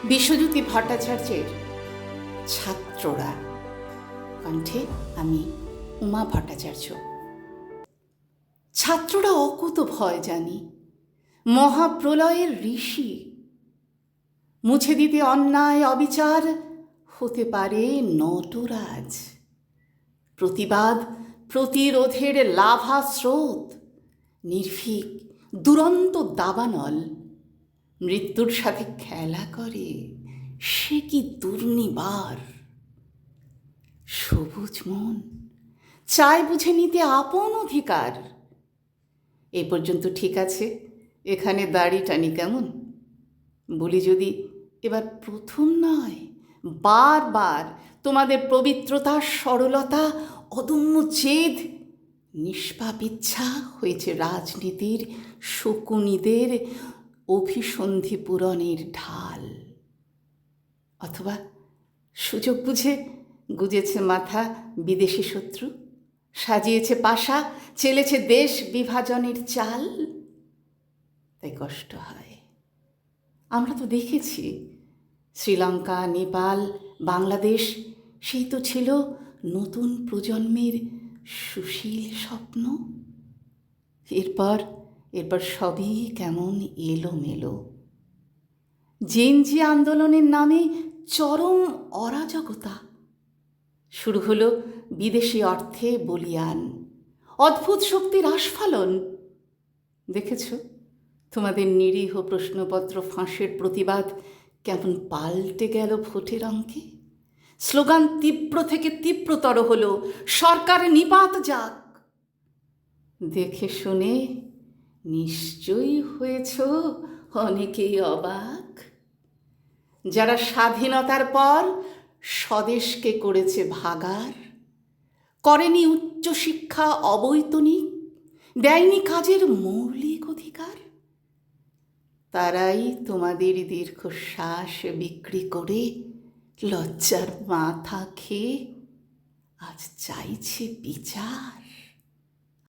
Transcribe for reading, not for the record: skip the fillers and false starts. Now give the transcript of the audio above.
বিশ্বজ্যোতি ভট্টাচার্যের ছাত্ররা, কণ্ঠে আমি উমা ভট্টাচার্য। ছাত্ররা অকুত ভয় জানি, মহাপ্রলয়ের ঋষি, মুছে দিতে অন্যায় অবিচার হতে পারে নটরাজ। প্রতিবাদ প্রতিরোধের লাভা স্রোত, নির্ভীক দুরন্ত দাবানল, মৃত্যুর সাথে খেলা করে সে কি দুর্নিবার। সবুজ মন চায় বুঝে নিতে আপন অধিকার। এই পর্যন্ত ঠিক আছে, এখানে দাড়ি টানি কেমন? বলি যদি এবার প্রথম নয়, বারবার তোমাদের পবিত্রতা, সরলতা, অদম্য জেদ, নিষ্পাপ ইচ্ছা হয়েছে রাজনীতির শকুনিদের অভিসন্ধি পূরণের ঢাল। অথবা সুযোগ বুঝে গুজেছে মাথা বিদেশি শত্রু, সাজিয়েছে পাশা, চেলেছে দেশ বিভাজনের চাল। তাই কষ্ট হয়। আমরা তো দেখেছি শ্রীলঙ্কা, নেপাল, বাংলাদেশ, সেই তো ছিল নতুন প্রজন্মের সুশীল স্বপ্ন। এরপর সবই কেমন এলোমেলো। জেনজি আন্দোলনের নামে চরম অরাজকতা। শুরু হলো বিদেশি অর্থে বলিয়ান, অদ্ভুত শক্তির আস্ফালন। দেখেছ তোমাদের নিরীহ প্রশ্নপত্র ফাঁসের প্রতিবাদ কেমন পাল্টে গেল ভোটের অঙ্কে। স্লোগান তীব্র থেকে তীব্রতর হলো, সরকার নিপাত যাক। দেখে শুনে নিশ্চয়ই হয়েছ অনেকেই অবাক। যারা স্বাধীনতার পর স্বদেশকে করেছে ভাগার, করেনি উচ্চশিক্ষা অবৈতনিক, দেয়নি কাজের মৌলিক অধিকার, তারাই তোমাদের দীর্ঘশ্বাস বিক্রি করে লজ্জার মাথা খেয়ে আজ চাইছে বিচার।